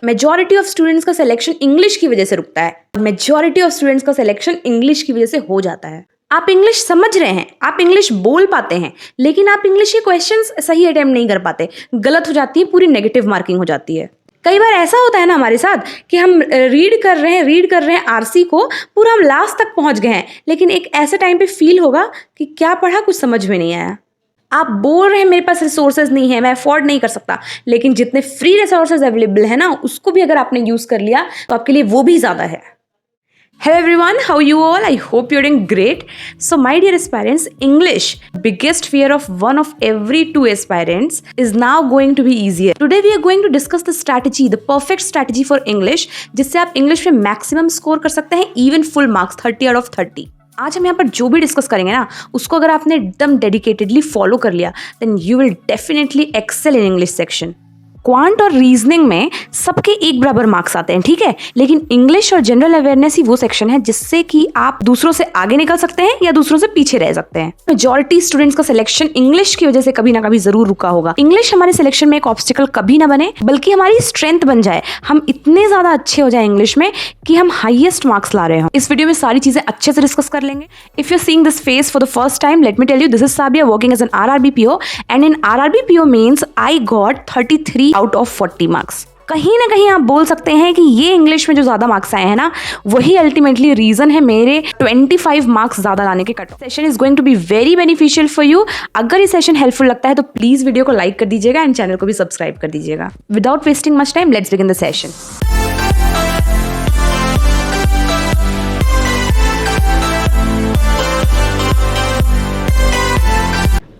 Majority of students का selection English की वजह से रुकता है, मेजॉरिटी ऑफ स्टूडेंट्स का सिलेक्शन इंग्लिश की वजह से हो जाता है। आप इंग्लिश समझ रहे हैं, आप इंग्लिश बोल पाते हैं, लेकिन आप इंग्लिश के क्वेश्चंस सही अटेम्प्ट नहीं कर पाते, गलत हो जाती है, पूरी नेगेटिव मार्किंग हो जाती है। कई बार ऐसा होता है ना हमारे साथ कि हम रीड कर रहे हैं आरसी को, पूरा हम लास्ट तक पहुंच गए हैं, लेकिन एक ऐसे टाइम पे फील होगा कि क्या पढ़ा कुछ समझ में नहीं आया। आप बोल रहे हैं मेरे पास रिसोर्सेज नहीं है, मैं अफोर्ड नहीं कर सकता, लेकिन जितने फ्री रिसोर्सेज अवेलेबल है ना, उसको भी अगर आपने यूज कर लिया तो आपके लिए वो भी ज्यादा है। Hello everyone, how you all? I hope you're doing great. So my dear aspirants, English, biggest fear of one of every two aspirants, is now going to be easier. Today we are going to discuss the strategy, the perfect strategy for English, जिससे आप English में maximum score कर सकते हैं, even full marks 30 out of 30. आज हम यहाँ पर जो भी डिस्कस करेंगे ना, उसको अगर आपने एकदम डेडिकेटेडली फॉलो कर लिया, then you will definitely excel in English section. Quant और रीजनिंग में सबके एक बराबर मार्क्स आते हैं, ठीक है, लेकिन इंग्लिश और जनरल अवेयरनेस ही वो सेक्शन है जिससे कि आप दूसरों से आगे निकल सकते हैं या दूसरों से पीछे रह सकते हैं। मेजॉरिटी स्टूडेंट्स का सिलेक्शन इंग्लिश की वजह से कभी ना कभी जरूर रुका होगा। इंग्लिश हमारे सिलेक्शन में एक ऑब्स्टिकल कभी ना बने, बल्कि हमारी स्ट्रेंथ बन जाए, हम इतने ज्यादा अच्छे हो जाए इंग्लिश में कि हम हाईएस्ट मार्क्स ला रहे हो। इस वीडियो में सारी चीजें अच्छे से डिस्कस कर लेंगे। If you seeing this face for the first time, let me tell you, this is Sabiya working as an RRB PO, and in RRB PO means I got 33 out of 40 marks. कहीं ना कहीं आप बोल सकते हैं कि ये इंग्लिश में जो ज्यादा मार्क्स आए हैं ना, वही अल्टीमेटली रीजन है मेरे 25 मार्क्स ज्यादा लाने के cut off. Session is going to be very beneficial for you. अगर ये सेशन हेल्पफुल लगता है तो प्लीज वीडियो को लाइक कर दीजिएगा एंड चैनल को भी सब्सक्राइब कर दीजिएगा। Without wasting much time, let's begin the session.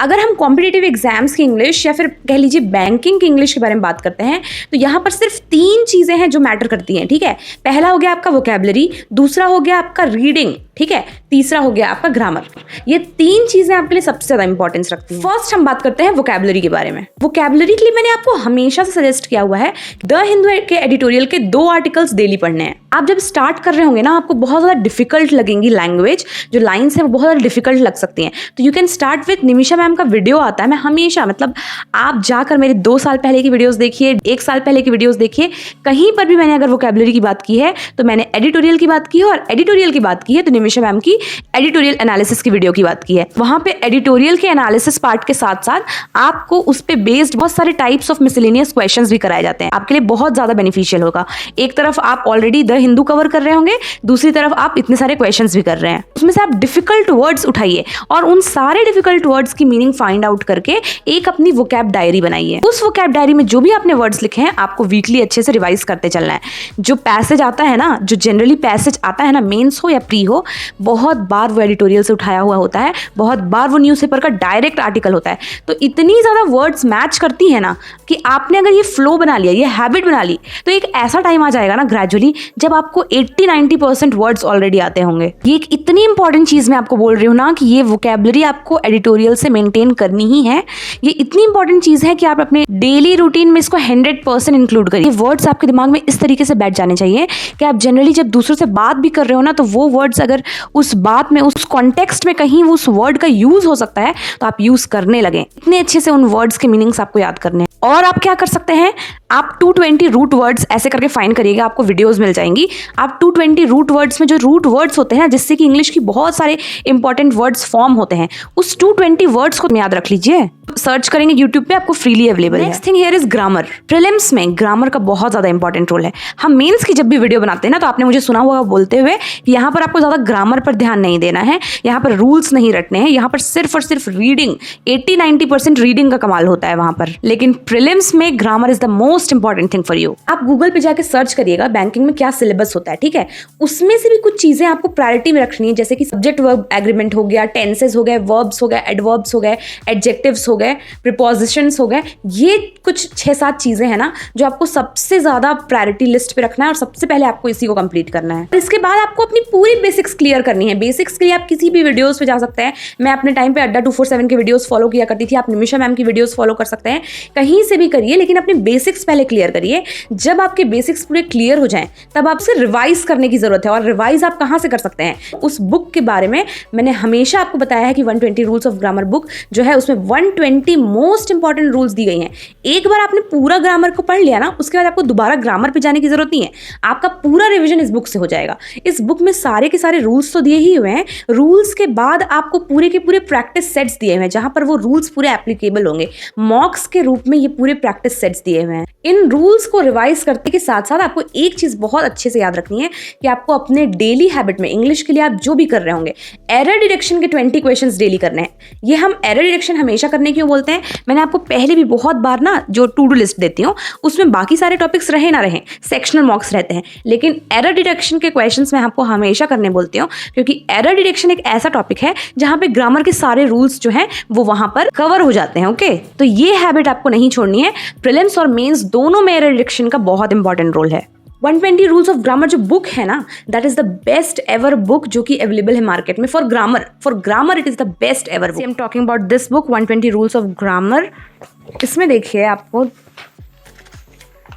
अगर हम कॉम्पिटिटिव एग्जाम्स की इंग्लिश या फिर कह लीजिए बैंकिंग की इंग्लिश के बारे में बात करते हैं, तो यहाँ पर सिर्फ 3 चीजें हैं जो मैटर करती हैं, ठीक है। पहला हो गया आपका वोकैबुलरी, दूसरा हो गया आपका रीडिंग, ठीक है, तीसरा हो गया आपका ग्रामर। ये 3 चीजें आपके लिए सबसे ज्यादा इंपॉर्टेंस रखती हैं। फर्स्ट हम बात करते हैं वोकैबुलरी के बारे में। वोकैबुलरी के लिए मैंने आपको हमेशा से सजेस्ट किया हुआ है, द हिंदू के एडिटोरियल के 2 आर्टिकल्स डेली पढ़ने हैं। आप जब स्टार्ट कर रहे होंगे ना, आपको बहुत ज्यादा डिफिकल्ट लगेंगी लैंग्वेज, जो लाइन्स है वो बहुत ज्यादा डिफिकल्ट लग सकती हैं, तो you can start with Nimisha ma'am का वीडियो आता है। मैं हमेशा, मतलब आप जाकर मेरे 2 साल पहले की वीडियोस देखिए, 1 साल पहले की वीडियोस देखिए, कहीं पर भी मैंने अगर वोकैबुलरी की बात की है तो मैंने एडिटोरियल की बात की है, और एडिटोरियल की बात की है तो निमिषा मैम की एडिटोरियल एनालिसिस की वीडियो की बात की है। वहां पे एडिटोरियल के एनालिसिस पार्ट के साथ साथ आपको उस पे बेस्ड बहुत सारे टाइप्स ऑफ मिसलेनियस क्वेश्चंस भी कराए जाते हैं। आपके लिए बहुत ज्यादा बेनिफिशियल होगा। एक तरफ आप ऑलरेडी द हिंदू कवर कर रहे होंगे, दूसरी तरफ आप इतने सारे क्वेश्चंस भी कर रहे हैं। उसमें से आप डिफिकल्ट वर्ड्स उठाइए और उन सारे डिफिकल्ट वर्ड्स की मीनिंग फाइंड आउट करके एक अपनी वोकैब डायरी बनाइए। उस वोकैब डायरी में जो भी आपने वर्ड्स लिखे हैं, आपको वीकली अच्छे से रिवाइज करते चलना है। जो पैसेज आता है ना, जो जनरली पैसेज आता है ना, मेंस हो या प्री हो, बहुत बार वो एडिटोरियल से उठाया हुआ होता है, बहुत बार वो न्यूज़पेपर का डायरेक्ट आर्टिकल होता है। तो इतनी ज्यादा वर्ड्स मैच करती है ना कि आपने अगर ये फ्लो बना लिया, ये हैबिट बना ली, तो एक ऐसा टाइम आ जाएगा ना ग्रेजुअली जब आपको 80-90% वर्ड्स ऑलरेडी आते होंगे। ये एक इतनी इंपॉर्टेंट चीज मैं आपको बोल रही हूँ ना कि ये वोकैबुलरी आपको एडिटोरियल से मेंटेन करनी ही है। ये इतनी इंपॉर्टेंट चीज है कि आप अपने डेली रूटीन में इसको 100% इंक्लूड करिए। वर्ड्स आपके दिमाग में इस तरीके से बैठ जाने चाहिए कि आप जनरली जब दूसरों से बात भी कर रहे हो ना, तो वो वर्ड्स अगर उस बात में, उस कॉन्टेक्स्ट में कहीं उस वर्ड का यूज हो सकता है तो आप यूज करने लगे। इतने अच्छे से उन वर्ड्स के मीनिंग्स आपको याद करने हैं। और आप क्या कर सकते हैं, आप 220 रूट वर्ड्स ऐसे करके फाइंड करिएगा, आपको वीडियोस मिल जाएंगी। आप 220 रूट वर्ड्स में जो रूट वर्ड्स होते हैं ना, जिससे कि इंग्लिश की बहुत सारे इंपॉर्टेंट वर्ड्स फॉर्म होते हैं, उस 220 वर्ड्स को याद रख लीजिए। सर्च करेंगे यूट्यूब पे, आपको फ्रीली अवेलेबल है। Next thing here is grammar. Prelims में ग्रामर का बहुत ज्यादा इंपॉर्टेंट रोल है। हम मेंस की जब भी वीडियो बनाते हैं ना, तो आपने मुझे सुना हुआ बोलते हुए कि यहाँ पर आपको ज्यादा ग्रामर पर ध्यान नहीं देना है, यहाँ पर रूल्स नहीं रटने हैं, यहाँ पर सिर्फ और सिर्फ रीडिंग, 80-90% रीडिंग का कमाल होता है वहां पर। लेकिन प्रीलिम्स में grammar is the most important thing for you. आप गूगल पे जाके सर्च करिएगा बैंकिंग में क्या सिलेबस होता है, ठीक है। उसमें से भी कुछ चीजें आपको प्रायोरिटी में रखनी है, जैसे कि सब्जेक्ट वर्ब एग्रीमेंट हो गया, टेंसेस हो गए, वर्ब्स हो गए, एडवर्ब्स हो गए, एडजेक्टिव्स हो गए, प्रीपोजिशंस हो गए। ये कुछ 6-7 चीजें हैं ना जो आपको सबसे ज्यादा प्रायोरिटी लिस्ट पे रखना है और सबसे पहले आपको इसी को कंप्लीट करना है। इसके बाद आपको अपनी पूरी बेसिक्स क्लियर करनी है। हैं। बेसिक्स के लिए आप किसी भी वीडियोस पे जा सकते हैं। मैं अपने टाइम पे अड्डा 247 के वीडियोस फॉलो किया करती थी, आप निमिषा मैम की वीडियोस फॉलो कर सकते हैं, कहीं से भी करिए, लेकिन अपने बेसिक्स पहले क्लियर करिए। जब आपके बेसिक्स पूरे क्लियर हो जाएं तब आपसे रिवाइज करने की जरूरत है। और रिवाइज आप कहाँ से कर सकते हैं, उस बुक के बारे में मैंने हमेशा आपको बताया है कि 120 रूल्स ऑफ ग्रामर बुक जो है उसमें 120 मोस्ट इंपॉर्टेंट रूल्स दी गई हैं। एक बार आपने पूरा ग्रामर को पढ़ लिया ना, उसके बाद आपको दोबारा ग्रामर पे जाने की जरूरत नहीं है, आपका पूरा रिवीजन इस बुक से हो जाएगा। इस बुक में सारे के सारे रूल्स तो दिए ही हुए हैं, रूल्स के बाद आपको पूरे के पूरे प्रैक्टिस सेट्स दिए हुए हैं जहां पर वो रूल्स पूरे एप्लीकेबल होंगे। मॉक्स के रूप में ये पूरे प्रैक्टिस सेट्स दिए हुए हैं। इन रूल्स को रिवाइज करने के साथ साथ आपको एक चीज बहुत अच्छे से याद रखनी है कि आपको अपने डेली हैबिट में इंग्लिश के लिए आप जो भी कर रहे होंगे, एरर डिटेक्शन के 20 क्वेश्चंस डेली करने हैं। ये हम एरर डिटेक्शन हमेशा करने क्यों बोलते हैं, मैंने आपको पहले भी बहुत बार ना जो टू डू लिस्ट देती हूँ उसमें बाकी सारे टॉपिक्स रहे ना रहे, सेक्शनल मॉक्स रहते हैं, लेकिन एरर डिटेक्शन के क्वेश्चंस मैं आपको हमेशा करने बोलती हूँ, क्योंकि एरर डिटेक्शन एक ऐसा टॉपिक है जहां पे ग्रामर के सारे रूल्स जो हैं वो वहां पर कवर हो जाते हैं। ओके, तो ये हैबिट आपको नहीं छोड़नी है। प्रीलिम्स और मेंस दोनों में एरर डिटेक्शन का बहुत इंपॉर्टेंट रोल है। 120 रूल्स ऑफ ग्रामर जो बुक है ना, that is the best ever book जो कि अवेलेबल है मार्केट में for grammar it is the best ever book. I am talking about this book 120 rules of grammar.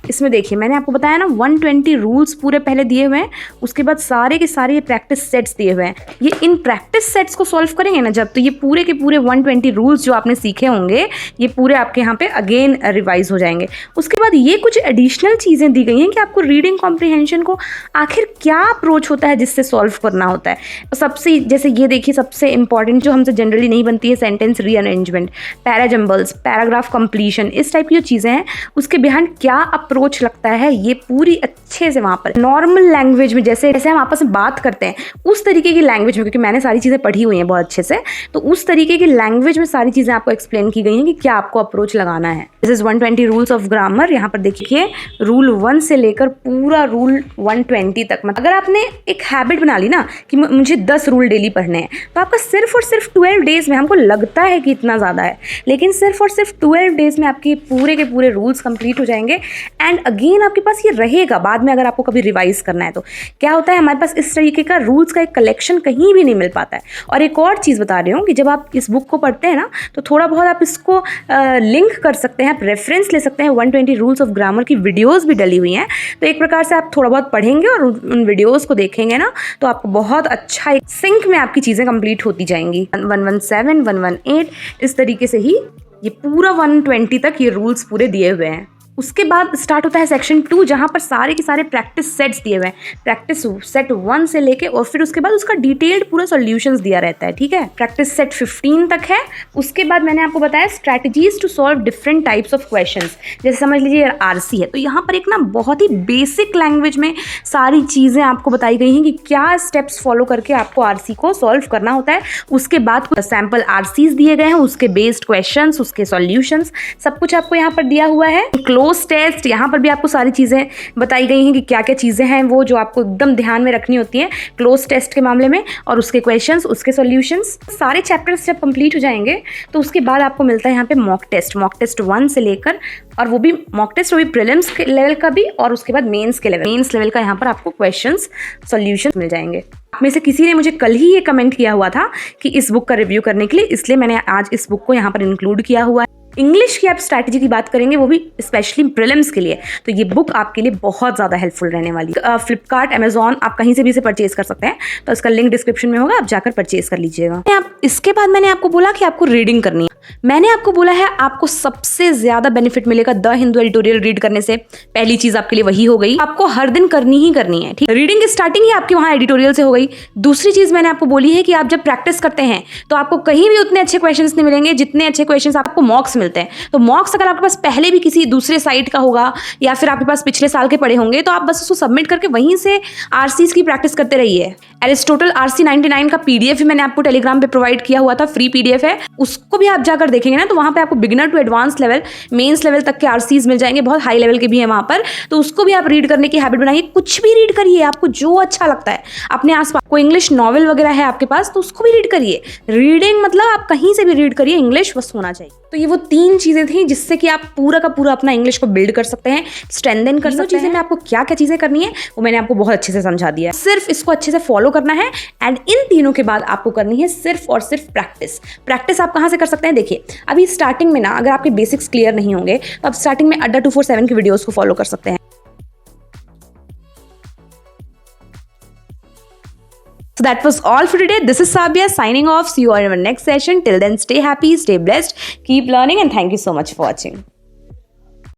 इसमें देखिए मैंने आपको बताया ना 120 रूल्स पूरे पहले दिए हुए हैं, उसके बाद सारे के सारे ये प्रैक्टिस सेट्स दिए हुए हैं। ये इन प्रैक्टिस सेट्स को सॉल्व करेंगे ना जब, तो ये पूरे के पूरे 120 रूल्स जो आपने सीखे होंगे ये पूरे आपके यहाँ पे अगेन रिवाइज हो जाएंगे। उसके बाद ये कुछ एडिशनल चीज़ें दी गई हैं कि आपको रीडिंग कॉम्प्रिहेंशन को आखिर क्या अप्रोच होता है जिससे सॉल्व करना होता है। सबसे जैसे ये देखिए सबसे इंपॉर्टेंट जो हमसे जनरली नहीं बनती है, sentence rearrangement, parajumbles, paragraph completion, इस टाइप की जो चीज़ें हैं उसके बिहाइंड क्या अप्रोच लगता है, ये पूरी अच्छे से वहां पर नॉर्मल लैंग्वेज में जैसे हम आपस में बात करते हैं उस तरीके की लैंग्वेज में, क्योंकि मैंने सारी चीजें पढ़ी हुई हैं बहुत अच्छे से, तो उस तरीके की लैंग्वेज में सारी चीजें आपको एक्सप्लेन की गई हैं कि क्या आपको अप्रोच लगाना है। This is 120 rules of grammar. यहाँ पर देखिए रूल 1 से लेकर पूरा रूल 120 तक। मतलब अगर आपने एक हैबिट बना ली ना कि मुझे 10 रूल डेली पढ़ने हैं, तो आपका सिर्फ और सिर्फ 12 डेज में, हमको लगता है कि इतना ज़्यादा है लेकिन सिर्फ और सिर्फ 12 डेज में आपके पूरे के पूरे रूल्स कंप्लीट हो जाएंगे। एंड अगेन आपके पास ये रहेगा बाद में अगर आपको कभी रिवाइज करना है तो। क्या होता है हमारे पास इस तरीके का रूल्स का एक कलेक्शन कहीं भी नहीं मिल पाता है। और एक और चीज़ बता रही हूँ कि जब आप इस बुक को पढ़ते हैं ना तो थोड़ा बहुत आप इसको लिंक कर सकते हैं, आप रेफरेंस ले सकते हैं। 120 रूल्स ऑफ ग्रामर की वीडियोज़ भी डली हुई हैं, तो एक प्रकार से आप थोड़ा बहुत पढ़ेंगे और उन वीडियोज़ को देखेंगे ना तो आपको बहुत अच्छा एक सिंक में आपकी चीज़ें कंप्लीट होती जाएंगी। 117, 118 इस तरीके से ही ये पूरा 120 तक ये रूल्स पूरे दिए हुए हैं। उसके बाद स्टार्ट होता है सेक्शन 2 जहाँ पर सारे के सारे प्रैक्टिस सेट्स दिए हुए हैं, प्रैक्टिस सेट 1 से लेके और फिर उसके बाद उसका डिटेल्ड पूरा सॉल्यूशंस दिया रहता है। ठीक है, प्रैक्टिस सेट 15 तक है। उसके बाद मैंने आपको बताया strategies to solve different types of questions. जैसे समझ लीजिए आरसी है, तो यहाँ पर एक ना बहुत ही बेसिक लैंग्वेज में सारी चीज़ें आपको बताई गई हैं कि क्या स्टेप्स फॉलो करके आपको आरसी को सॉल्व करना होता है। उसके बाद कुछ सैम्पल आरसीज दिए गए हैं, उसके बेस्ड क्वेश्चंस, उसके सॉल्यूशंस, सब कुछ आपको यहाँ पर दिया हुआ है। क्लोज टेस्ट, यहाँ पर भी आपको सारी चीज़ें बताई गई हैं कि क्या क्या चीज़ें हैं वो जो आपको एकदम ध्यान में रखनी होती हैं क्लोज टेस्ट के मामले में, और उसके क्वेश्चंस, उसके सॉल्यूशंस। सारे चैप्टर्स जब कंप्लीट हो जाएंगे तो उसके बाद आपको मिलता है यहाँ पे मॉक टेस्ट 1 से लेकर, और वो भी मॉक टेस्ट, वो भी प्रीलिम्स के लेवल का भी, और उसके बाद मेंस लेवल का यहाँ पर आपको क्वेश्चंस सॉल्यूशंस मिल जाएंगे। आप में से किसी ने मुझे कल ही ये कमेंट किया हुआ था कि इस बुक का रिव्यू करने के लिए, इसलिए मैंने आज इस बुक को यहाँ पर इंक्लूड किया हुआ है। इंग्लिश की आप स्ट्रैटेजी की बात करेंगे वो भी स्पेशली प्रीलिम्स के लिए, तो ये बुक आपके लिए बहुत ज़्यादा हेल्पफुल रहने वाली है। फ्लिपकार्ट, अमेजॉन, आप कहीं से भी इसे परचेज कर सकते हैं, तो इसका लिंक डिस्क्रिप्शन में होगा, आप जाकर परचेज कर लीजिएगा। इसके बाद मैंने आपको बोला कि आपको रीडिंग करनी है। मैंने आपको बोला है आपको सबसे ज़्यादा बेनिफिट मिलेगा द हिंदू एडिटोरियल रीड करने से। पहली चीज़ आपके लिए वही हो गई, आपको हर दिन करनी ही करनी है। ठीक, रीडिंग की स्टार्टिंग ही आपके वहाँ एडिटोरियल से हो गई। दूसरी चीज़ मैंने आपको बोली है कि आप जब प्रैक्टिस करते हैं तो आपको कहीं भी उतने अच्छे क्वेश्चंस नहीं मिलेंगे जितने अच्छे क्वेश्चंस आपको मॉक्स मिलते हैं। तो मॉक्स अगर आपके पास पहले भी किसी दूसरे साइट का होगा या फिर आपके पास पिछले साल के पढ़े होंगे, तो आप बस उसको सबमिट करके वहीं से आरसीज की प्रैक्टिस करते रहिए। एरिस्टोटल आरसी 99 का पीडीएफ भी मैंने आपको टेलीग्राम पे प्रोवाइड किया हुआ था, फ्री पीडीएफ है, उसको भी आप जाकर देखेंगे ना तो वहाँ पे आपको beginner to advance level, mains level तक के आरसीज मिल जाएंगे, बहुत हाई लेवल के भी हैं वहाँ पर, तो उसको भी आप रीड करने की हैबिट बनाइए। कुछ भी रीड करिए, आपको जो अच्छा लगता है। अपने आसपास कोई इंग्लिश नॉवल वगैरह है आपके पास तो उसको भी रीड करिए। रीडिंग मतलब आप कहीं से भी रीड करिए, इंग्लिश बस होना चाहिए। तो ये वो 3 चीज़ें थी जिससे कि आप पूरा का पूरा अपना इंग्लिश को बिल्ड कर सकते हैं, स्ट्रेंथन कर सकते हैं। चीज़ें में आपको क्या क्या चीज़ें करनी है वो मैंने आपको बहुत अच्छे से समझा दिया है। सिर्फ इसको अच्छे से फॉलो करना है एंड इन तीनों के बाद आपको करनी है सिर्फ और सिर्फ प्रैक्टिस। प्रैक्टिस आप कहाँ से कर सकते हैं? देखिए, अभी स्टार्टिंग में ना अगर आपके बेसिक्स क्लियर नहीं होंगे तो आप स्टार्टिंग में अड्डा 247 की वीडियोज़ को फॉलो कर सकते हैं। So that was all for today. This is Sabia signing off. See you all in our next session. Till then, stay happy, stay blessed, keep learning, and thank you so much for watching.